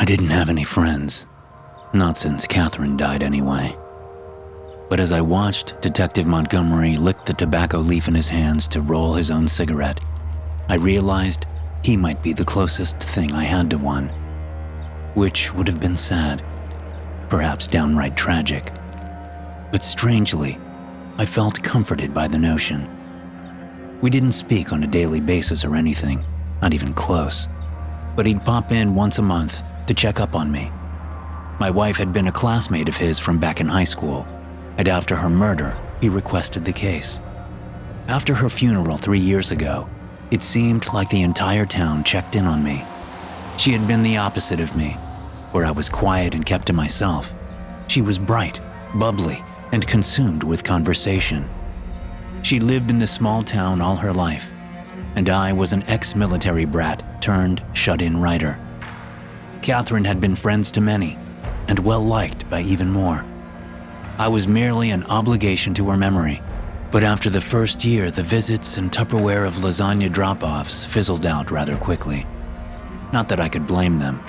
didn't have any friends. Not since Catherine died anyway. But as I watched Detective Montgomery lick the tobacco leaf in his hands to roll his own cigarette, I realized he might be the closest thing I had to one. Which would have been sad, perhaps downright tragic. But strangely, I felt comforted by the notion. We didn't speak on a daily basis or anything, not even close. But he'd pop in once a month to check up on me. My wife had been a classmate of his from back in high school, and after her murder, he requested the case. After her funeral 3 years ago, it seemed like the entire town checked in on me. She had been the opposite of me, where I was quiet and kept to myself. She was bright, bubbly, and consumed with conversation. She lived in the small town all her life, and I was an ex-military brat turned shut-in writer. Catherine had been friends to many, and well-liked by even more. I was merely an obligation to her memory, but after the first year, the visits and Tupperware of lasagna drop-offs fizzled out rather quickly. Not that I could blame them.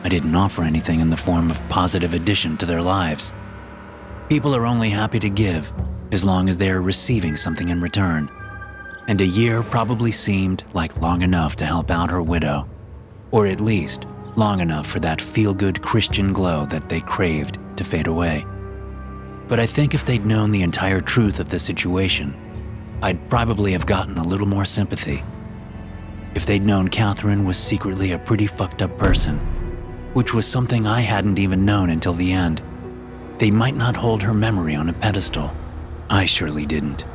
I didn't offer anything in the form of positive addition to their lives. People are only happy to give as long as they are receiving something in return. And a year probably seemed like long enough to help out her widow, or at least long enough for that feel-good Christian glow that they craved to fade away. But I think if they'd known the entire truth of the situation, I'd probably have gotten a little more sympathy. If they'd known Catherine was secretly a pretty fucked up person, which was something I hadn't even known until the end, they might not hold her memory on a pedestal. I surely didn't.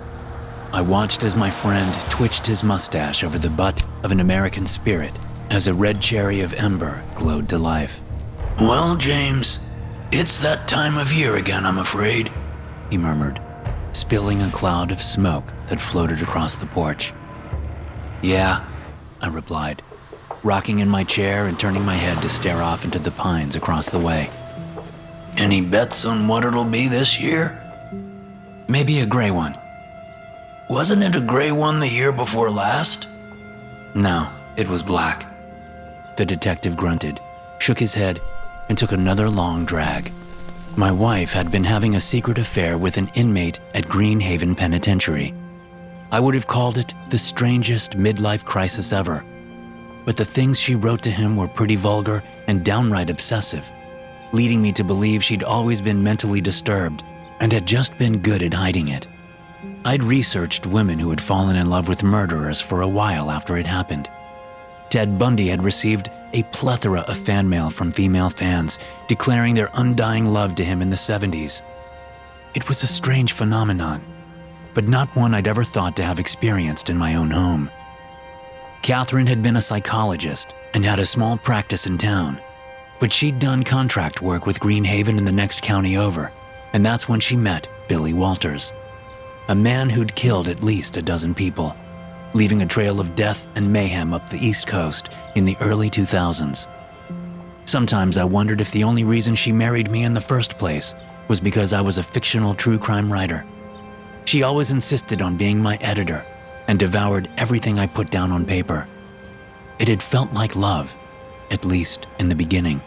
I watched as my friend twitched his mustache over the butt of an American Spirit as a red cherry of ember glowed to life. "Well, James, it's that time of year again, I'm afraid," he murmured, spilling a cloud of smoke that floated across the porch. "Yeah," I replied, rocking in my chair and turning my head to stare off into the pines across the way. "Any bets on what it'll be this year?" "Maybe a gray one." "Wasn't it a gray one the year before last?" "No, it was black." The detective grunted, shook his head, and took another long drag. My wife had been having a secret affair with an inmate at Green Haven Penitentiary. I would have called it the strangest midlife crisis ever. But the things she wrote to him were pretty vulgar and downright obsessive, leading me to believe she'd always been mentally disturbed and had just been good at hiding it. I'd researched women who had fallen in love with murderers for a while after it happened. Ted Bundy had received a plethora of fan mail from female fans declaring their undying love to him in the 70s. It was a strange phenomenon, but not one I'd ever thought to have experienced in my own home. Catherine had been a psychologist and had a small practice in town, but she'd done contract work with Green Haven in the next county over, and that's when she met Billy Walters, a man who'd killed at least a dozen people, leaving a trail of death and mayhem up the East Coast in the early 2000s. Sometimes I wondered if the only reason she married me in the first place was because I was a fictional true crime writer. She always insisted on being my editor and devoured everything I put down on paper. It had felt like love, at least in the beginning.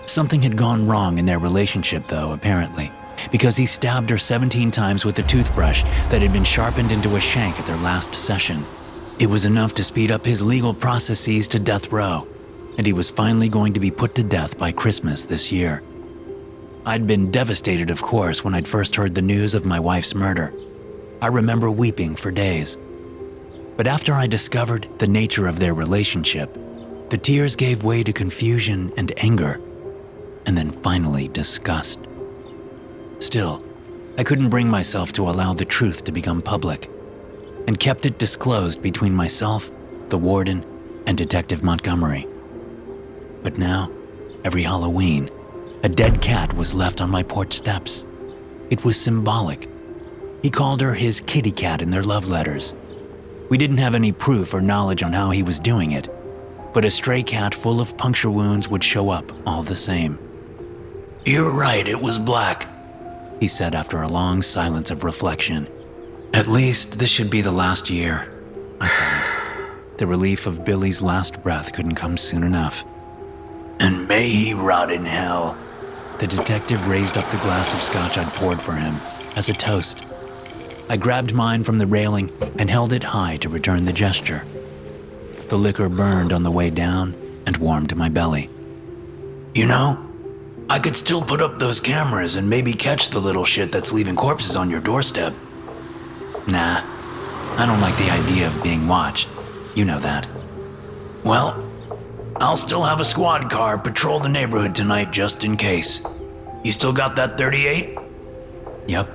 Something had gone wrong in their relationship though, apparently, because he stabbed her 17 times with a toothbrush that had been sharpened into a shank at their last session. It was enough to speed up his legal processes to death row, and he was finally going to be put to death by Christmas this year. I'd been devastated, of course, when I'd first heard the news of my wife's murder. I remember weeping for days. But after I discovered the nature of their relationship, the tears gave way to confusion and anger, and then finally disgust. Still, I couldn't bring myself to allow the truth to become public, and kept it disclosed between myself, the warden, and Detective Montgomery. But now, every Halloween, a dead cat was left on my porch steps. It was symbolic. He called her his kitty cat in their love letters. We didn't have any proof or knowledge on how he was doing it, but a stray cat full of puncture wounds would show up all the same. "You're right, it was black," he said after a long silence of reflection. "At least this should be the last year," I sighed. The relief of Billy's last breath couldn't come soon enough. And may he rot in hell. The detective raised up the glass of scotch I'd poured for him as a toast. I grabbed mine from the railing and held it high to return the gesture. The liquor burned on the way down and warmed my belly. You know, I could still put up those cameras and maybe catch the little shit that's leaving corpses on your doorstep. Nah, I don't like the idea of being watched. You know that. Well, I'll still have a squad car patrol the neighborhood tonight just in case. You still got that 38? Yep.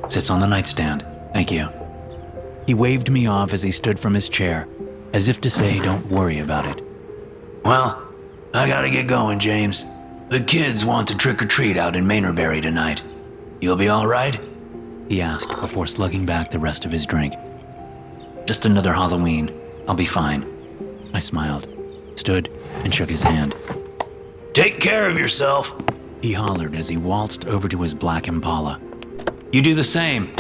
Sits on the nightstand. Thank you. He waved me off as he stood from his chair, as if to say, don't worry about it. Well, I gotta get going, James. The kids want to trick-or-treat out in Manorberry tonight. You'll be all right? He asked before slugging back the rest of his drink. Just another Halloween. I'll be fine. I smiled, stood, and shook his hand. Take care of yourself, he hollered as he waltzed over to his black Impala. You do the same.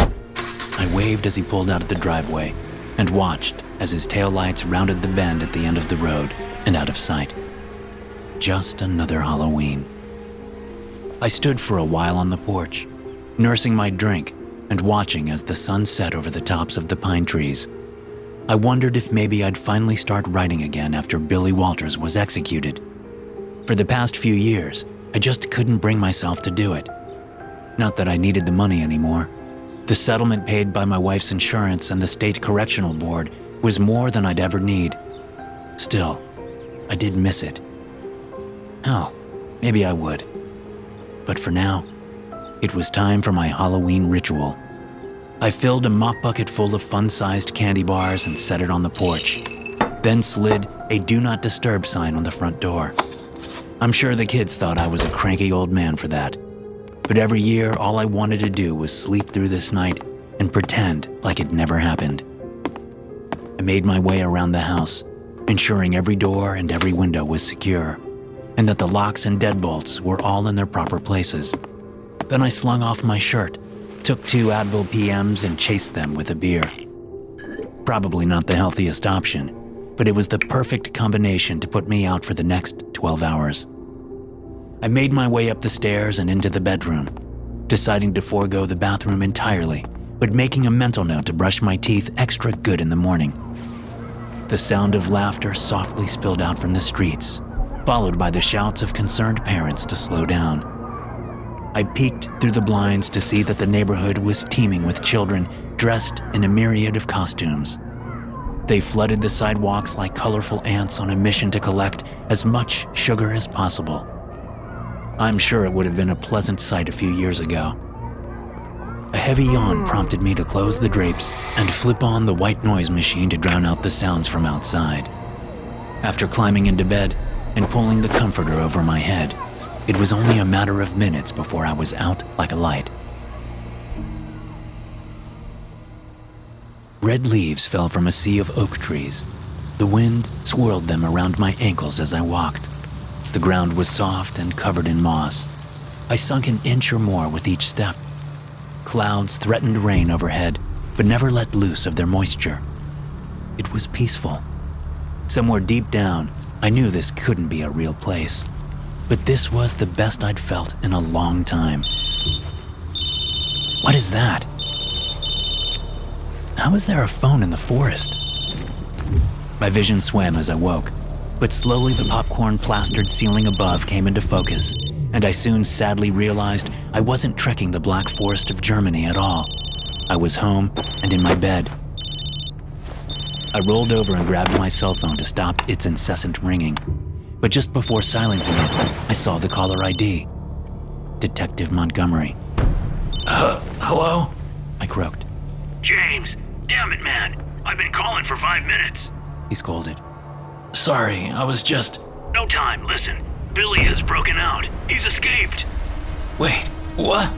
I waved as he pulled out of the driveway and watched as his taillights rounded the bend at the end of the road and out of sight. Just another Halloween. I stood for a while on the porch, nursing my drink and watching as the sun set over the tops of the pine trees. I wondered if maybe I'd finally start writing again after Billy Walters was executed. For the past few years, I just couldn't bring myself to do it. Not that I needed the money anymore. The settlement paid by my wife's insurance and the state correctional board was more than I'd ever need. Still, I did miss it. Hell, maybe I would. But for now, it was time for my Halloween ritual. I filled a mop bucket full of fun-sized candy bars and set it on the porch, then slid a Do Not Disturb sign on the front door. I'm sure the kids thought I was a cranky old man for that, but every year all I wanted to do was sleep through this night and pretend like it never happened. I made my way around the house, ensuring every door and every window was secure, and that the locks and deadbolts were all in their proper places. Then I slung off my shirt, took 2 Advil PMs and chased them with a beer. Probably not the healthiest option, but it was the perfect combination to put me out for the next 12 hours. I made my way up the stairs and into the bedroom, deciding to forego the bathroom entirely, but making a mental note to brush my teeth extra good in the morning. The sound of laughter softly spilled out from the streets, followed by the shouts of concerned parents to slow down. I peeked through the blinds to see that the neighborhood was teeming with children dressed in a myriad of costumes. They flooded the sidewalks like colorful ants on a mission to collect as much sugar as possible. I'm sure it would have been a pleasant sight a few years ago. A heavy yawn prompted me to close the drapes and flip on the white noise machine to drown out the sounds from outside. After climbing into bed and pulling the comforter over my head, it was only a matter of minutes before I was out like a light. Red leaves fell from a sea of oak trees. The wind swirled them around my ankles as I walked. The ground was soft and covered in moss. I sunk an inch or more with each step. Clouds threatened rain overhead, but never let loose of their moisture. It was peaceful. Somewhere deep down, I knew this couldn't be a real place, but this was the best I'd felt in a long time. What is that? How is there a phone in the forest? My vision swam as I woke, but slowly the popcorn-plastered ceiling above came into focus, and I soon sadly realized I wasn't trekking the Black Forest of Germany at all. I was home and in my bed. I rolled over and grabbed my cell phone to stop its incessant ringing, but just before silencing it, I saw the caller ID. Detective Montgomery. Hello? I croaked. James, damn it, man. I've been calling for 5 minutes. He scolded. Sorry, I was just... No time, listen. Billy has broken out. He's escaped. Wait, what?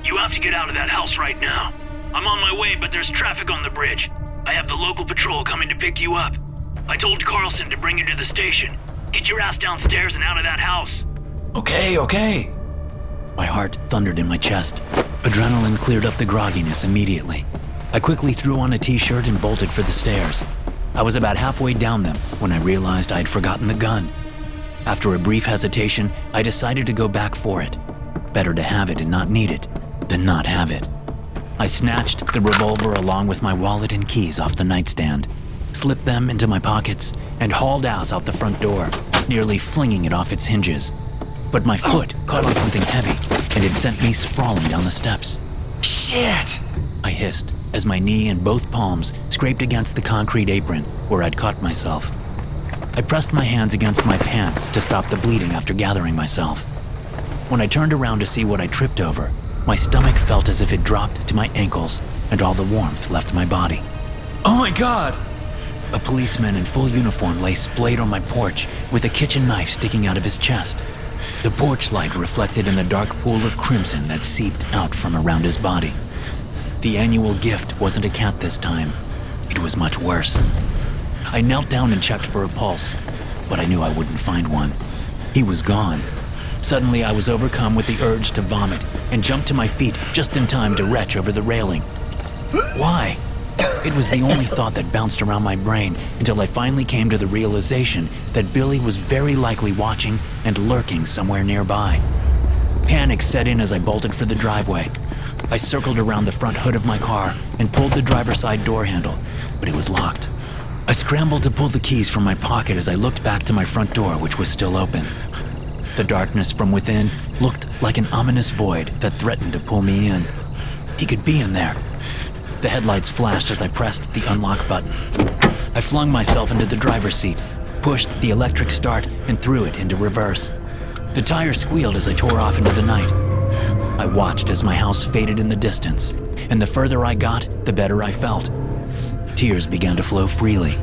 You have to get out of that house right now. I'm on my way, but there's traffic on the bridge. I have the local patrol coming to pick you up. I told Carlson to bring you to the station. Get your ass downstairs and out of that house. Okay. My heart thundered in my chest. Adrenaline cleared up the grogginess immediately. I quickly threw on a t-shirt and bolted for the stairs. I was about halfway down them when I realized I'd forgotten the gun. After a brief hesitation, I decided to go back for it. Better to have it and not need it than not have it. I snatched the revolver along with my wallet and keys off the nightstand, slipped them into my pockets, and hauled ass out the front door, nearly flinging it off its hinges. But my foot caught on something heavy, and it sent me sprawling down the steps. Shit! I hissed as my knee and both palms scraped against the concrete apron where I'd caught myself. I pressed my hands against my pants to stop the bleeding after gathering myself. When I turned around to see what I tripped over, my stomach felt as if it dropped to my ankles and all the warmth left my body. Oh my God! A policeman in full uniform lay splayed on my porch with a kitchen knife sticking out of his chest. The porch light reflected in the dark pool of crimson that seeped out from around his body. The annual gift wasn't a cat this time. It was much worse. I knelt down and checked for a pulse, but I knew I wouldn't find one. He was gone. Suddenly, I was overcome with the urge to vomit and jumped to my feet just in time to retch over the railing. Why? It was the only thought that bounced around my brain until I finally came to the realization that Billy was very likely watching and lurking somewhere nearby. Panic set in as I bolted for the driveway. I circled around the front hood of my car and pulled the driver's side door handle, but it was locked. I scrambled to pull the keys from my pocket as I looked back to my front door, which was still open. The darkness from within looked like an ominous void that threatened to pull me in. He could be in there. The headlights flashed as I pressed the unlock button. I flung myself into the driver's seat, pushed the electric start, and threw it into reverse. The tire squealed as I tore off into the night. I watched as my house faded in the distance, and the further I got, the better I felt. Tears began to flow freely.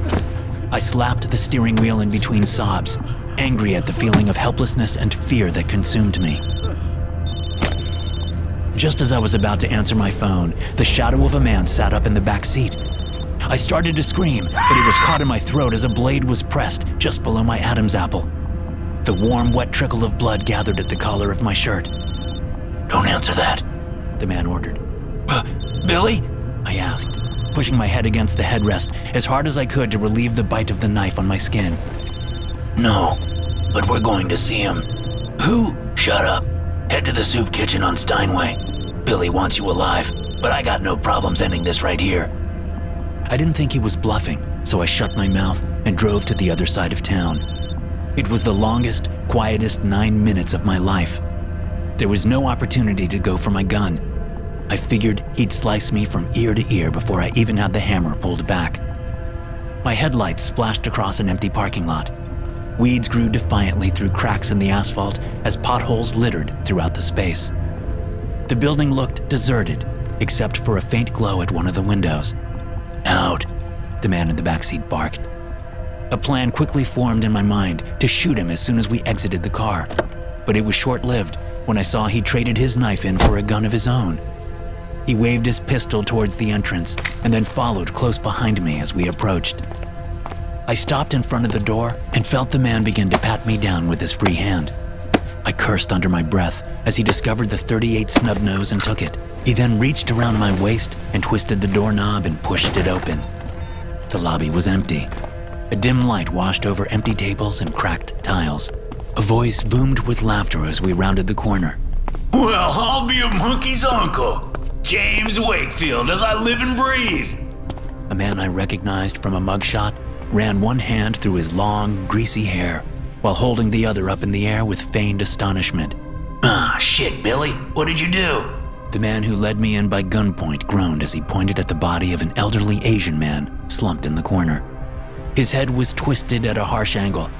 I slapped the steering wheel in between sobs, angry at the feeling of helplessness and fear that consumed me. Just as I was about to answer my phone, the shadow of a man sat up in the back seat. I started to scream, but it was caught in my throat as a blade was pressed just below my Adam's apple. The warm, wet trickle of blood gathered at the collar of my shirt. Don't answer that, the man ordered. Billy? I asked, pushing my head against the headrest as hard as I could to relieve the bite of the knife on my skin. No, but we're going to see him. Who? Shut up. Head to the soup kitchen on Steinway. Billy wants you alive, but I got no problems ending this right here. I didn't think he was bluffing, so I shut my mouth and drove to the other side of town. It was the longest, quietest 9 minutes of my life. There was no opportunity to go for my gun. I figured he'd slice me from ear to ear before I even had the hammer pulled back. My headlights splashed across an empty parking lot. Weeds grew defiantly through cracks in the asphalt as potholes littered throughout the space. The building looked deserted, except for a faint glow at one of the windows. Out, the man in the backseat barked. A plan quickly formed in my mind to shoot him as soon as we exited the car, but it was short-lived when I saw he traded his knife in for a gun of his own. He waved his pistol towards the entrance and then followed close behind me as we approached. I stopped in front of the door and felt the man begin to pat me down with his free hand. I cursed under my breath as he discovered the .38 snub nose and took it. He then reached around my waist and twisted the doorknob and pushed it open. The lobby was empty. A dim light washed over empty tables and cracked tiles. A voice boomed with laughter as we rounded the corner. Well, I'll be a monkey's uncle. James Wakefield, as I live and breathe. A man I recognized from a mugshot ran one hand through his long, greasy hair while holding the other up in the air with feigned astonishment. Ah, shit, Billy. What did you do? The man who led me in by gunpoint groaned as he pointed at the body of an elderly Asian man slumped in the corner. His head was twisted at a harsh angle.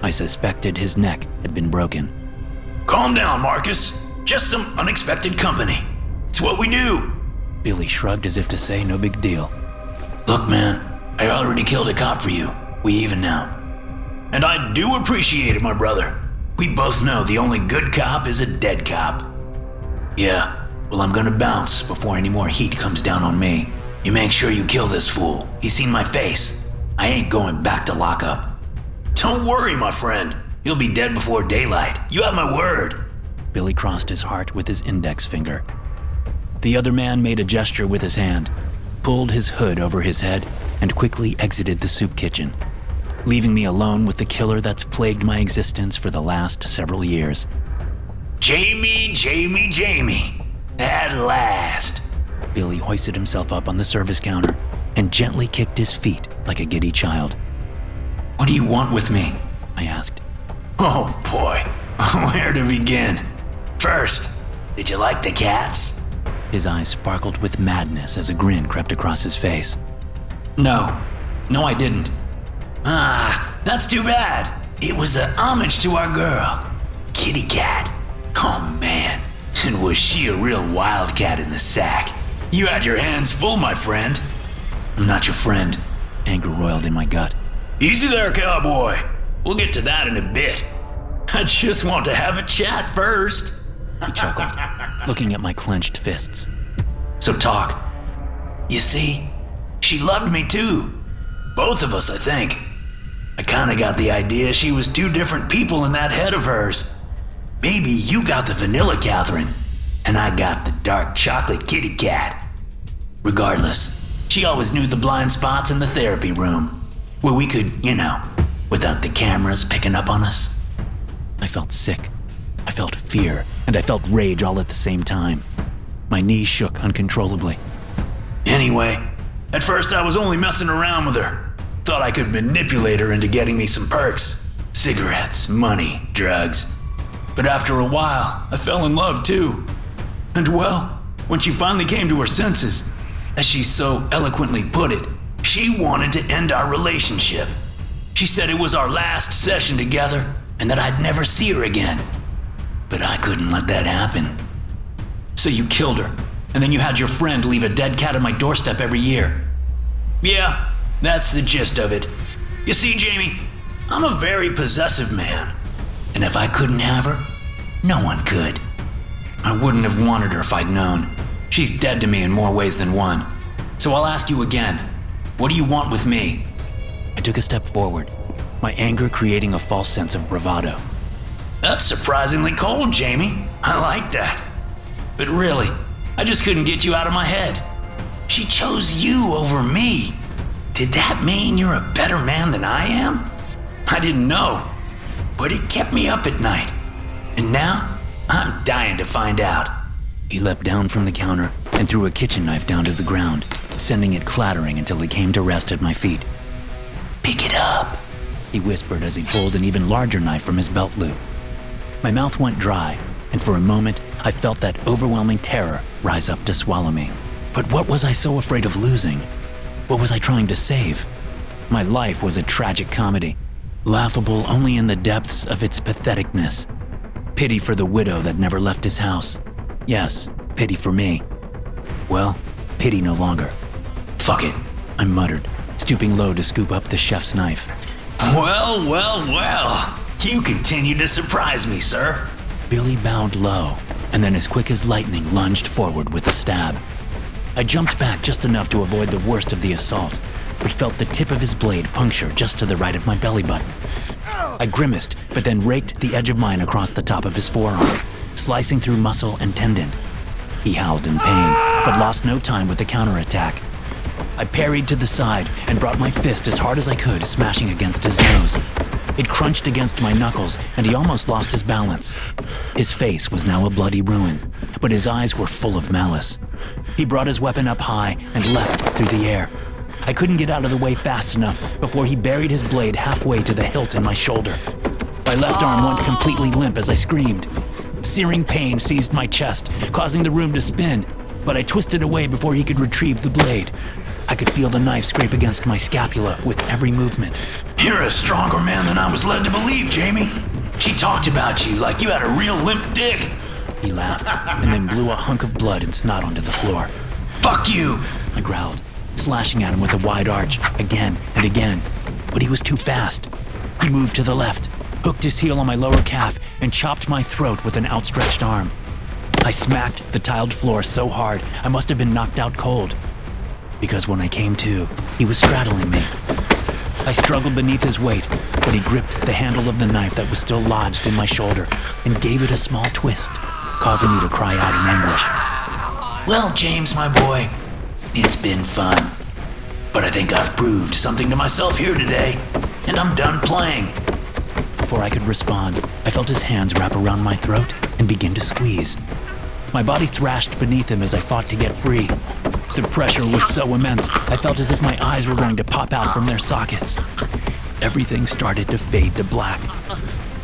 I suspected his neck had been broken. Calm down, Marcus. Just some unexpected company. It's what we do. Billy shrugged as if to say no big deal. Look, man, I already killed a cop for you. We even now. And I do appreciate it, my brother. We both know the only good cop is a dead cop. Yeah, well, I'm gonna bounce before any more heat comes down on me. You make sure you kill this fool. He's seen my face. I ain't going back to lockup. Don't worry, my friend. He'll be dead before daylight. You have my word. Billy crossed his heart with his index finger. The other man made a gesture with his hand, pulled his hood over his head, and quickly exited the soup kitchen, leaving me alone with the killer that's plagued my existence for the last several years. Jamie, Jamie, Jamie. At last. Billy hoisted himself up on the service counter and gently kicked his feet like a giddy child. What do you want with me? I asked. Oh boy, where to begin? First, did you like the cats? His eyes sparkled with madness as a grin crept across his face. No, I didn't. Ah, that's too bad. It was an homage to our girl, Kitty Cat. Oh man, and was she a real wildcat in the sack. You had your hands full, my friend. I'm not your friend. Anger roiled in my gut. Easy there, cowboy. We'll get to that in a bit. I just want to have a chat first. He chuckled, looking at my clenched fists. So talk. You see, she loved me too. Both of us, I think. I kinda got the idea she was two different people in that head of hers. Maybe you got the vanilla Catherine, and I got the dark chocolate kitty cat. Regardless, she always knew the blind spots in the therapy room, where we could, without the cameras picking up on us. I felt sick. I felt fear, and I felt rage all at the same time. My knees shook uncontrollably. Anyway, at first I was only messing around with her. Thought I could manipulate her into getting me some perks. Cigarettes, money, drugs. But after a while, I fell in love too. And well, when she finally came to her senses, as she so eloquently put it, she wanted to end our relationship. She said it was our last session together and that I'd never see her again. But I couldn't let that happen. So you killed her, and then you had your friend leave a dead cat on my doorstep every year. Yeah, that's the gist of it. You see, Jamie, I'm a very possessive man. And if I couldn't have her, no one could. I wouldn't have wanted her if I'd known. She's dead to me in more ways than one. So I'll ask you again, what do you want with me? I took a step forward, my anger creating a false sense of bravado. That's surprisingly cold, Jamie. I like that. But really, I just couldn't get you out of my head. She chose you over me. Did that mean you're a better man than I am? I didn't know, but it kept me up at night. And now, I'm dying to find out. He leapt down from the counter and threw a kitchen knife down to the ground, sending it clattering until it came to rest at my feet. Pick it up, he whispered as he pulled an even larger knife from his belt loop. My mouth went dry, and for a moment, I felt that overwhelming terror rise up to swallow me. But what was I so afraid of losing? What was I trying to save? My life was a tragic comedy, laughable only in the depths of its patheticness. Pity for the widow that never left his house. Yes, pity for me. Well, pity no longer. Fuck it, I muttered, stooping low to scoop up the chef's knife. Well. You continue to surprise me, sir. Billy bowed low, and then as quick as lightning lunged forward with a stab. I jumped back just enough to avoid the worst of the assault, but felt the tip of his blade puncture just to the right of my belly button. I grimaced, but then raked the edge of mine across the top of his forearm, slicing through muscle and tendon. He howled in pain, but lost no time with the counterattack. I parried to the side and brought my fist as hard as I could, smashing against his nose. It crunched against my knuckles, and he almost lost his balance. His face was now a bloody ruin, but his eyes were full of malice. He brought his weapon up high and leapt through the air. I couldn't get out of the way fast enough before he buried his blade halfway to the hilt in my shoulder. My left arm went completely limp as I screamed. Searing pain seized my chest, causing the room to spin, but I twisted away before he could retrieve the blade. I could feel the knife scrape against my scapula with every movement. You're a stronger man than I was led to believe, Jamie. She talked about you like you had a real limp dick. He laughed, and then blew a hunk of blood and snot onto the floor. Fuck you, I growled, slashing at him with a wide arch, again and again. But he was too fast. He moved to the left, hooked his heel on my lower calf, and chopped my throat with an outstretched arm. I smacked the tiled floor so hard I must have been knocked out cold. Because when I came to, he was straddling me. I struggled beneath his weight, but he gripped the handle of the knife that was still lodged in my shoulder and gave it a small twist, causing me to cry out in anguish. Well, James, my boy, it's been fun. But I think I've proved something to myself here today. and I'm done playing. Before I could respond, I felt his hands wrap around my throat and begin to squeeze. My body thrashed beneath him as I fought to get free. The pressure was so immense, I felt as if my eyes were going to pop out from their sockets. Everything started to fade to black.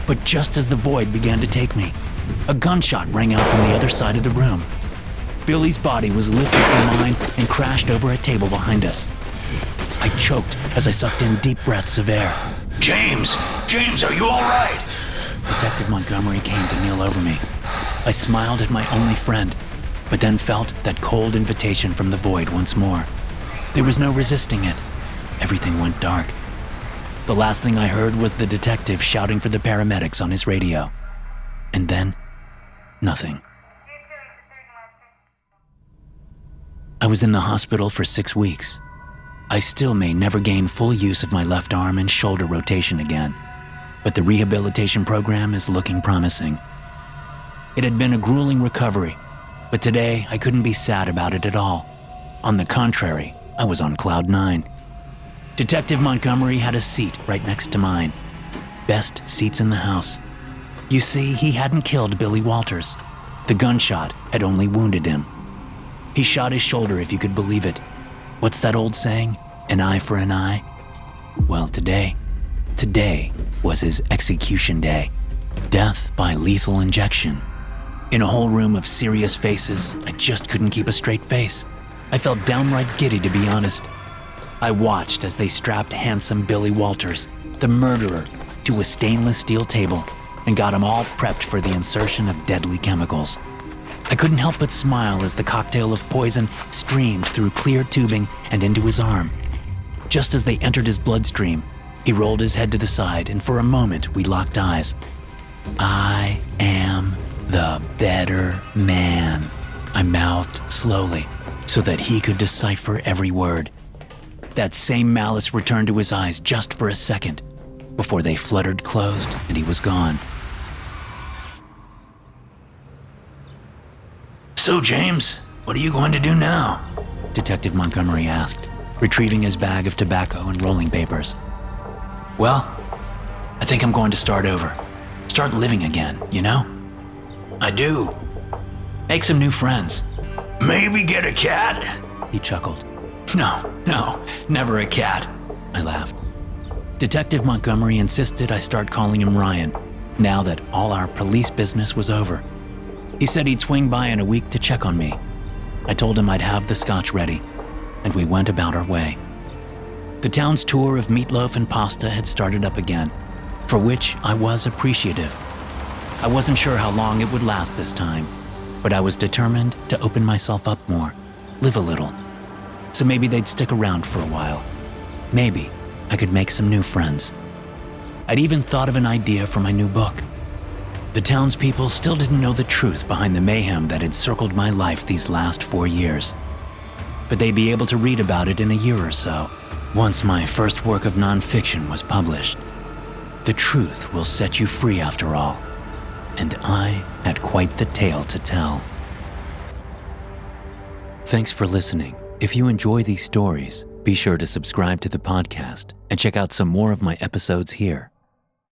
But just as the void began to take me, a gunshot rang out from the other side of the room. Billy's body was lifted from mine and crashed over a table behind us. I choked as I sucked in deep breaths of air. James, are you all right? Detective Montgomery came to kneel over me. I smiled at my only friend, but then felt that cold invitation from the void once more. There was no resisting it. Everything went dark. The last thing I heard was the detective shouting for the paramedics on his radio. And then, nothing. I was in the hospital for 6 weeks. I still may never gain full use of my left arm and shoulder rotation again, but the rehabilitation program is looking promising. It had been a grueling recovery, but today I couldn't be sad about it at all. On the contrary, I was on cloud 9. Detective Montgomery had a seat right next to mine. Best seats in the house. You see, he hadn't killed Billy Walters. The gunshot had only wounded him. He shot his shoulder, if you could believe it. What's that old saying? An eye for an eye? Well, today was his execution day. Death by lethal injection. In a whole room of serious faces, I just couldn't keep a straight face. I felt downright giddy, to be honest. I watched as they strapped handsome Billy Walters, the murderer, to a stainless steel table and got him all prepped for the insertion of deadly chemicals. I couldn't help but smile as the cocktail of poison streamed through clear tubing and into his arm. Just as they entered his bloodstream, he rolled his head to the side, and for a moment we locked eyes. I am the better man, I mouthed slowly so that he could decipher every word. That same malice returned to his eyes just for a second before they fluttered closed and he was gone. So, James, what are you going to do now? Detective Montgomery asked, retrieving his bag of tobacco and rolling papers. Well, I think I'm going to start over. Start living again, you know? I do. Make some new friends. Maybe get a cat? He chuckled. No, never a cat. I laughed. Detective Montgomery insisted I start calling him Ryan, now that all our police business was over. He said he'd swing by in a week to check on me. I told him I'd have the scotch ready, and we went about our way. The town's tour of meatloaf and pasta had started up again, for which I was appreciative. I wasn't sure how long it would last this time, but I was determined to open myself up more, live a little. So maybe they'd stick around for a while. Maybe I could make some new friends. I'd even thought of an idea for my new book. The townspeople still didn't know the truth behind the mayhem that had circled my life these last 4 years. But they'd be able to read about it in a year or so, once my first work of nonfiction was published. The truth will set you free after all, and I had quite the tale to tell. Thanks for listening. If you enjoy these stories, be sure to subscribe to the podcast and check out some more of my episodes here.